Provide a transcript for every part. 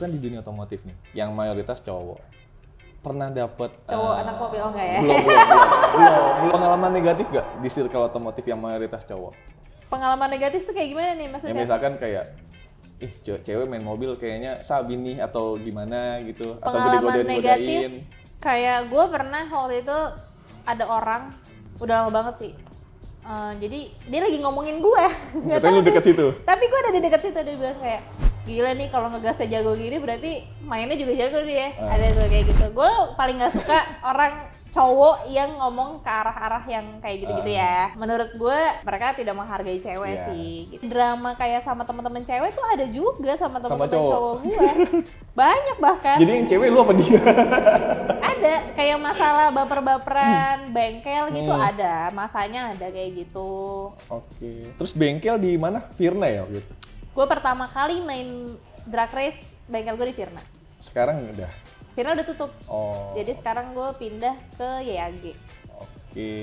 kan di dunia otomotif nih, yang mayoritas cowok. Pernah dapet cowok anak mobil enggak ya? Belum. Pengalaman negatif gak di circle otomotif yang mayoritas cowok? Pengalaman negatif tuh kayak gimana nih maksudnya? Ya misalkan kayak, cewek main mobil kayaknya sabi nih atau gimana gitu, atau Pengalaman negatif, godain. kayak gue pernah waktu itu ada orang, udah lama banget sih. Jadi dia lagi ngomongin gue. Katanya lu deket situ? Tapi gue ada di deket situ, dia bilang kayak, gila nih kalau ngegasnya jago gini berarti mainnya juga jago sih ya. Ada tuh kayak gitu. Gue paling gak suka orang cowok yang ngomong ke arah-arah yang kayak gitu-gitu ya. Menurut gue mereka tidak menghargai cewek sih. Gitu. Drama kayak sama teman-teman cewek tuh ada juga sama teman-teman cowok gue. Banyak bahkan. Jadi yang cewek lu apa dia? Ada kayak masalah baper-baperan, bengkel gitu ada. Masanya ada kayak gitu. Oke. Terus bengkel di mana? Virna ya gitu. Gue pertama kali main drag race bengkel gue di Virna. Sekarang udah. Virna udah tutup. Oh. Jadi sekarang gue pindah ke YAG. Oke.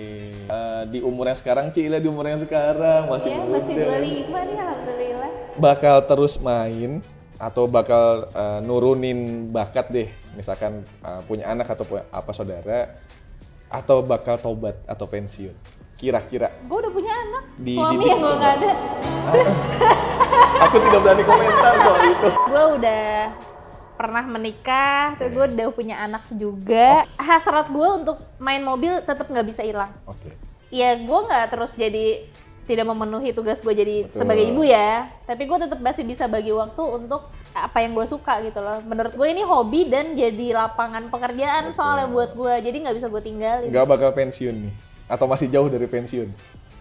Di umur yang sekarang, Cila di umur yang sekarang masih muda. Masih 25 nih alhamdulillah. Bakal terus main atau bakal nurunin bakat deh, misalkan punya anak atau apa saudara, atau bakal tobat atau pensiun? Kira-kira? Gue udah punya anak. Suami yang gue nggak ada. Aku tidak berani komentar soal itu. Gue udah pernah menikah, terus gue udah punya anak juga. Hasrat gue untuk main mobil tetap nggak bisa hilang. Oke. Ya gue nggak terus jadi tidak memenuhi tugas gue jadi sebagai ibu ya, tapi gue tetap masih bisa bagi waktu untuk apa yang gue suka gitu loh. Menurut gue ini hobi dan jadi lapangan pekerjaan soalnya buat gue, jadi nggak bisa gue tinggalin. Nggak bakal pensiun nih? Atau masih jauh dari pensiun?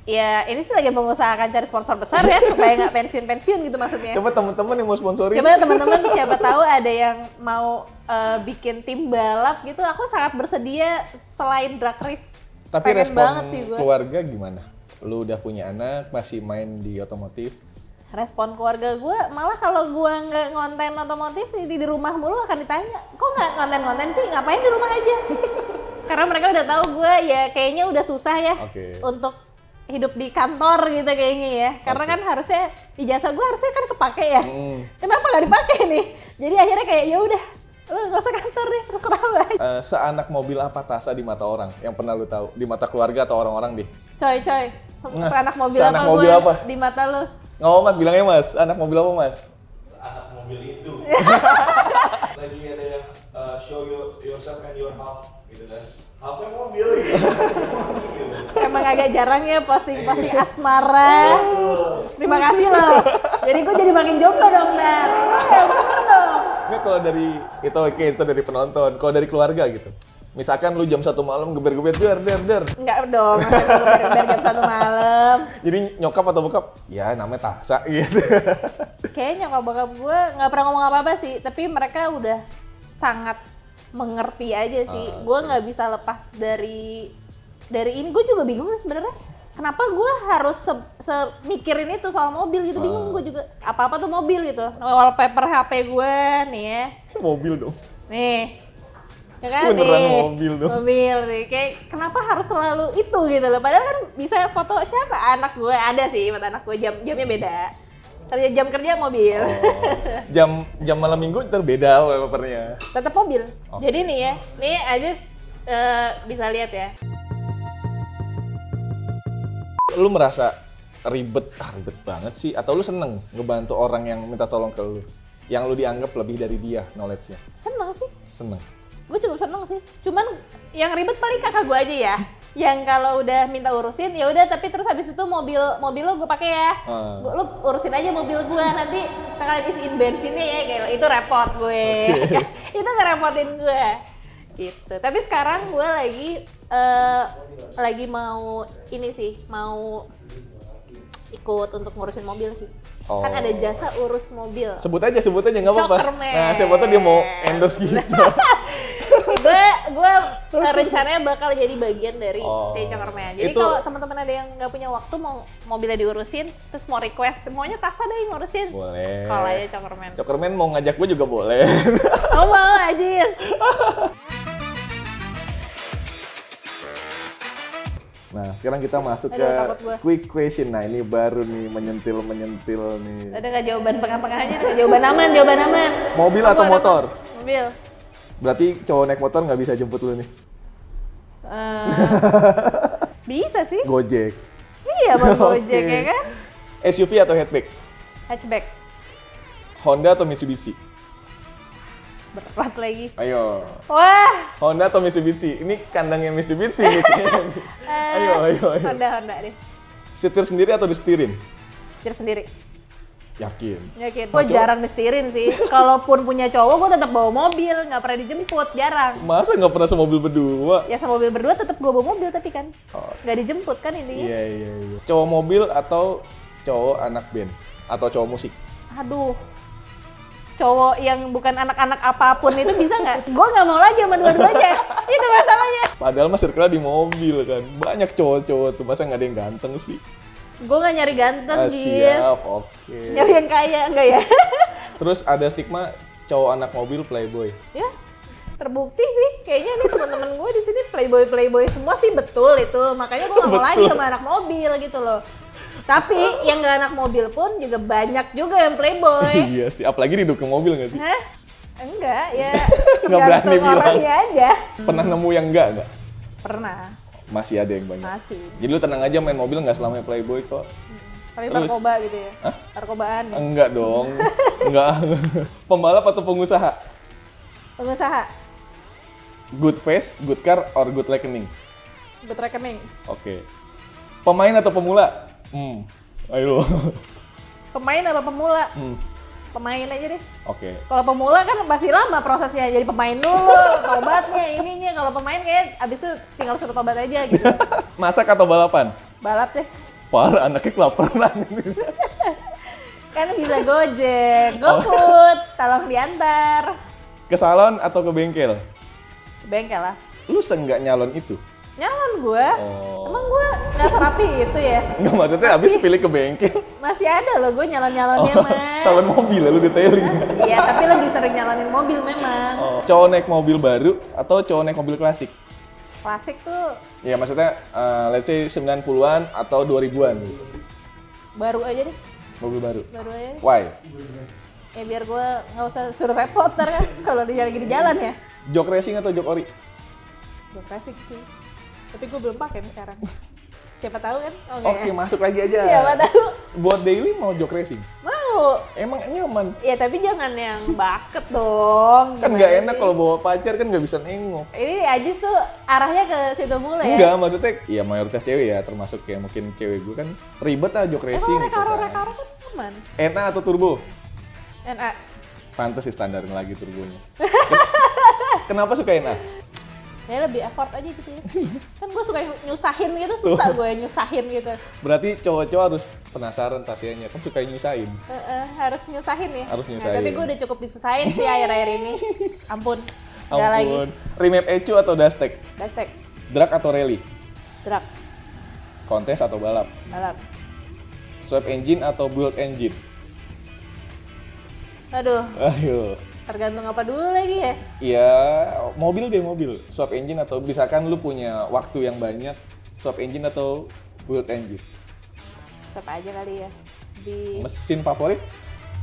Ya ini sih lagi mengusahakan cari sponsor besar ya supaya nggak pensiun gitu maksudnya. Coba teman-teman yang mau sponsorin. Coba teman-teman siapa tahu ada yang mau bikin tim balap gitu, aku sangat bersedia selain drag race. Tapi pengen respon banget sih gue. Keluarga gimana? Lu udah punya anak, masih main di otomotif? Respon keluarga gue malah kalau gue nggak ngonten otomotif di rumah mulu akan ditanya, kok nggak konten-konten sih, ngapain di rumah aja? Karena mereka udah tahu gue ya kayaknya udah susah ya untuk hidup di kantor gitu kayaknya ya. Karena kan harusnya ijazah gue harusnya kan kepake ya. Kenapa nggak dipakai nih? Jadi akhirnya kayak ya udah, lu nggak usah kantor deh, terserah lu aja. Seanak mobil apa Tasya di mata orang yang pernah lu tahu? Di mata keluarga atau orang-orang deh? Coy, seanak mobil seanak apa mobil gue apa? di mata lu? Nggak mau mas, bilangnya mas, anak mobil apa mas? Anak mobil itu. Lagi ada yang show yourself and your half gitu kan. Halfnya mobil gitu. Emang agak jarang ya posting asmara. Terima kasih loh. Jadi gue jadi makin jomblo dong, Dar. Nggak, kalau dari itu dari penonton, kalau dari keluarga gitu. Misalkan lu jam 1 malam geber-geber der. Enggak dong, masa gue geber jam 1 malam. Jadi nyokap atau bokap? Ya namanya Tasya gitu. Kayaknya nyokap bokap gue nggak pernah ngomong apa-apa sih, tapi mereka udah sangat mengerti aja sih. Gue nggak bisa lepas dari ini. Gue juga bingung sebenarnya. Kenapa gue harus mikirin itu soal mobil gitu, bingung gue juga. Apa-apa tuh mobil gitu. Wallpaper HP gue nih ya. Mobil dong. Nih. Ya kan beneran nih, mobil dong. Mobil nih, kayak kenapa harus selalu itu gitu loh. Padahal kan bisa foto siapa? Anak gue, ada sih foto anak gue, jamnya beda. Tapi jam kerja mobil. Jam malam minggu terbeda wallpapernya. Tetap mobil. Jadi nih ya, nih aja bisa lihat ya. Lu merasa ribet banget sih? Atau lu seneng ngebantu orang yang minta tolong ke lu? Yang lu dianggap lebih dari dia knowledge-nya? Seneng sih. Seneng? Gue cukup seneng sih. Cuman yang ribet paling kakak gue aja ya. Yang kalau udah minta urusin ya udah, tapi terus habis itu mobil lo gue pakai ya. Lu urusin aja mobil gue, nanti sekalian isiin bensinnya ya, kayak itu repot gue. Itu ngerepotin gue. Gitu. Tapi sekarang gue lagi mau ini sih, mau ikut untuk ngurusin mobil sih. Kan ada jasa urus mobil. Sebut aja nggak apa-apa. Cokerman. Nah, siapa tahu dia mau endorse gitu. gue rencananya bakal jadi bagian dari si Cokerman. Jadi kalau teman-teman ada yang nggak punya waktu mau mobilnya diurusin, terus mau request semuanya Tasya deh yang ngurusin. Boleh. Kalau aja Cokerman. Cokerman mau ngajak gue juga boleh. Oh mau Ajis. Nah, sekarang kita masuk Aduh, ke takut gua. quick question. Nah, ini baru nih menyentil nih. Ada nggak jawaban tengah-tengahnya? Ada jawaban aman. Mobil atau Apa? motor? Mobil. Berarti cowok naik motor nggak bisa jemput lu nih. Eh, bisa sih. Gojek. Iya, buat Gojek Oke. ya kan? SUV atau hatchback? Hatchback. Honda atau Mitsubishi? Berat lagi. Ayo. Wah. Honda atau Mitsubishi? Ini kandangnya Mitsubishi nih. Ayo. Honda deh. Setir sendiri atau disetirin? Setir sendiri. Yakin. Yakin. Gue jarang disetirin sih. Kalaupun punya cowok, gue tetap bawa mobil. Nggak pernah dijemput, jarang. Masa nggak pernah semobil berdua? Ya sama mobil berdua tetap gue bawa mobil tapi kan. Oh. Nggak dijemput kan intinya. Iya. Cowok mobil atau cowok anak band? Atau cowok musik? Aduh. Cowok yang bukan anak-anak apapun itu bisa nggak? Gue nggak mau lagi sama dua-duanya. Itu masalahnya. Padahal mah circle di mobil kan. Banyak cowok-cowok tuh, masa nggak ada yang ganteng sih? Gue nggak nyari ganteng, Gis. Siap, oke. Nyari yang kaya, enggak ya? Terus ada stigma cowok anak mobil playboy. Ya, terbukti sih. Kayaknya nih teman-teman gue di sini playboy semua sih betul itu. Makanya gue nggak mau lagi sama anak mobil gitu loh. Tapi yang nggak anak mobil pun juga banyak juga yang playboy. Iya sih, apalagi didukung mobil nggak sih? Hah? Enggak, ya Nggak berani tergantung bilang. orangnya aja. Pernah nemu yang enggak? Pernah, Masih ada yang banyak. masih. Jadi lu tenang aja main mobil nggak selamanya playboy kok. Tapi Terus? narkoba gitu ya? Hah? Narkobaan ya? Enggak dong. Enggak. Pembalap atau pengusaha? Pengusaha, Good face, good car, or good reckoning? good rekening. Oke. Pemain atau pemula? Ayo. Pemain apa pemula? Hmm. Pemain aja deh. Oke. Kalau pemula kan pasti lama prosesnya, jadi pemain dulu, tobatnya, ininya. Kalau pemain kayak abis itu tinggal suruh tobat aja gitu. Masak atau balapan? Balap deh. Parah, anaknya kelaparan ini. Kan bisa Gojek, GoFood, tolong diantar. Ke salon atau ke bengkel? Bengkel lah. Lu seenggak nyalon itu? Nyalon gue. Oh. Emang gue nggak serapi itu ya? Enggak, maksudnya habis pilih ke bengkel. Masih ada loh gue nyalon-nyalonnya mah. Salon mobil ya, lu detailing. Iya, tapi lebih sering nyalonin mobil memang. Oh. Cowok naik mobil baru atau cowok naik mobil klasik? Klasik tuh Ya maksudnya, let's say 90-an atau 2000-an. baru aja deh, Mobil baru. baru aja deh. Why? Ya biar gue nggak usah suruh repot ntar kan kalau dia lagi di jalan ya. Jok racing atau jok ori? Gue klasik sih. Tapi gue belum pakai nih sekarang. Siapa tahu kan? Oke, masuk lagi aja. Siapa tahu. Buat daily mau jok racing? Mau. Emang nyaman? Ya tapi jangan yang bucket dong. Kan Gimana nggak sih? enak kalau bawa pacar kan nggak bisa nengok. Ini Ajis tuh arahnya ke situ mulu ya? Enggak, maksudnya ya mayoritas cewek ya, termasuk kayak mungkin cewek gue kan ribet lah jok racing Emang gitu kan. rekaro kan aman. NA atau turbo? NA. Pantes sih standarin lagi turbonya. Kenapa suka NA? Ya lebih effort aja gitu ya. Kan gue suka nyusahin gitu, susah gue nyusahin gitu. Berarti cowok-cowok harus penasaran tasnya, kan suka nyusahin. Harus nyusahin ya? Harus Nah, nyusahin. tapi gue udah cukup disusahin sih akhir-akhir ini. Ampun. Nggak lagi. Ampun. Remap Ecu atau Dastek? Dastek. Drag atau rally? Drag. Kontes atau balap? Balap. Swap engine atau build engine? Aduh, Ayo. tergantung apa dulu lagi ya? Ya, mobil deh mobil. Swap engine atau misalkan lu punya waktu yang banyak, swap engine atau build engine? Siapa aja kali ya? Di Mesin favorit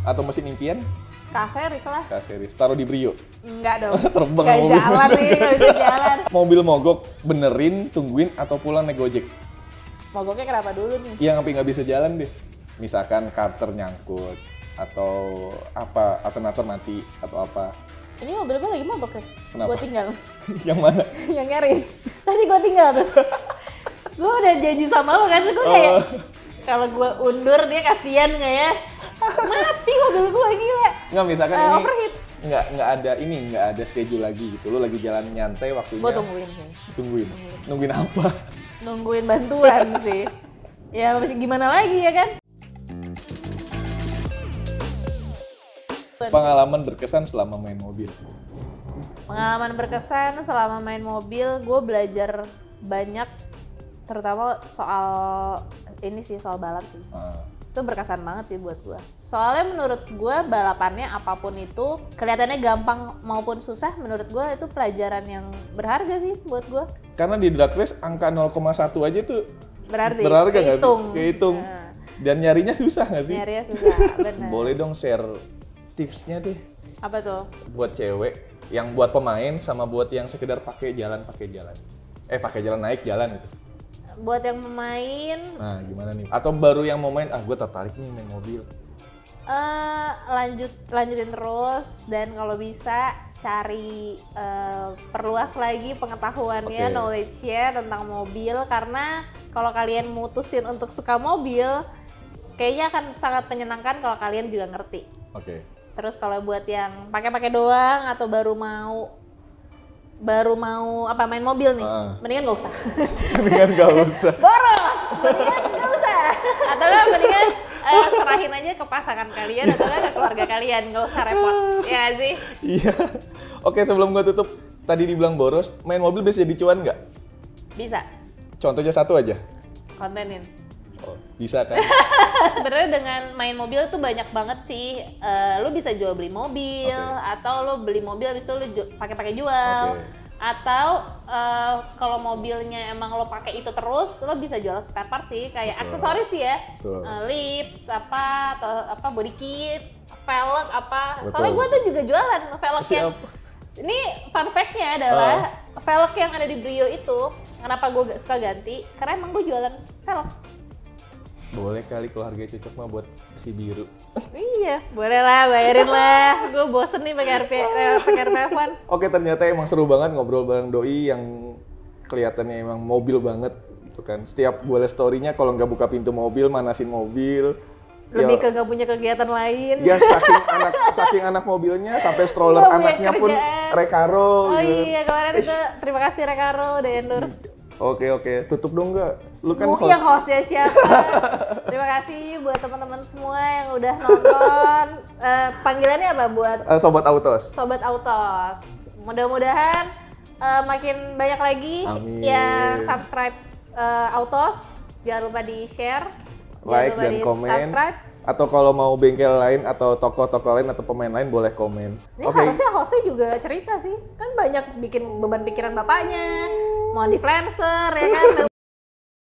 atau mesin impian? K-series lah. K-series. Taruh di Brio. Enggak dong. Terbang Nggak mobil. jalan nih, nggak bisa jalan. Mobil mogok, benerin, tungguin, atau pulang naik Gojek? Mogoknya kenapa dulu nih? Yang sampai nggak bisa jalan deh. Misalkan karter nyangkut, atau apa, alternator mati, atau apa. Ini mobil gue lagi mogok ya? Kenapa? Gue tinggal. Yang mana? Yang nyaris. Tadi gue tinggal tuh. Gue udah janji sama lo kan, so gue kayak kalau gue undur dia kasihan nggak ya? Mati mobil gue gila. Nggak, misalkan ini Overheat. nggak ada schedule lagi gitu. Lu lagi jalan nyantai waktunya. Gue tungguin sih. Tungguin. Nungguin apa? Nungguin bantuan sih. Ya masih gimana lagi ya kan? Pengalaman berkesan selama main mobil. Pengalaman berkesan selama main mobil, gue belajar banyak, terutama soal ini sih, soal balap sih. Itu berkesan banget sih buat gue. Soalnya menurut gue balapannya apapun itu kelihatannya gampang maupun susah, menurut gue itu pelajaran yang berharga sih buat gue. Karena di drag race angka 0,1 aja tuh Berarti berharga nggak sih? kehitung. Kehitung. Nah, Dan nyarinya susah nggak sih? nyarinya susah, benar. Boleh dong share tipsnya deh Apa tuh? buat cewek, yang buat pemain sama buat yang sekedar pakai jalan. Pakai jalan naik jalan gitu. Buat yang pemain, Nah, gimana nih? Atau baru yang mau main, gue tertarik nih main mobil. lanjutin terus, dan kalau bisa cari perluas lagi pengetahuannya, Oke. knowledge-nya tentang mobil, karena kalau kalian mutusin untuk suka mobil kayaknya akan sangat menyenangkan kalau kalian juga ngerti. Oke. Terus kalau buat yang pakai doang atau baru mau apa main mobil nih, mendingan nggak usah. Mendingan gak usah. Boros, mendingan nggak usah. Atau nggak mendingan serahin aja ke pasangan kalian atau ke keluarga kalian, nggak usah repot. Ya nggak sih? Iya. Oke, sebelum gue tutup, tadi dibilang boros, main mobil bisa jadi cuan nggak? Bisa, Contohnya satu aja. kontenin. Oh, bisa kan? Sebenarnya dengan main mobil tuh banyak banget sih. Lu bisa jual beli mobil, Oke. atau lu beli mobil habis itu lu pakai jual. Oke. Atau kalau mobilnya emang lo pakai itu terus, lo bisa jual spare part sih, kayak Betul. aksesoris sih ya. Betul. Lips apa atau apa body kit, velg apa. Betul. Soalnya gue tuh juga jualan velg yang Siap. ini fun fact-nya adalah velg yang ada di Brio itu, kenapa gue suka ganti? Karena emang gue jualan velg. Boleh kali keluarga cocok mah buat si biru. Iya, boleh lah, bayarin lah. Gue bosen nih pakai RP1. Oke, ternyata emang seru banget ngobrol bareng Doi yang kelihatannya emang mobil banget gitu kan. Setiap gue liat story-nya kalau nggak buka pintu mobil, manasin mobil. Lebih ke nggak punya kegiatan lain. Ya saking anak mobilnya sampai stroller Nggak punya anaknya pun kerjaan. Recaro. Oh gitu. iya, kemarin itu terima kasih Recaro udah endorse. Oke, tutup dong nggak? Lu kan host. Yang hostnya siapa? Terima kasih buat teman-teman semua yang udah nonton. Panggilannya apa buat Sobat Autos. Sobat Autos? Mudah-mudahan makin banyak lagi Amin. yang subscribe Autos. Jangan lupa di-share, Like jangan lupa dan komen. di-subscribe. Atau kalau mau bengkel lain atau toko-toko lain atau pemain lain boleh komen. Ini Oke. harusnya hostnya juga cerita sih, kan banyak bikin beban pikiran bapaknya, mau influencer ya kan.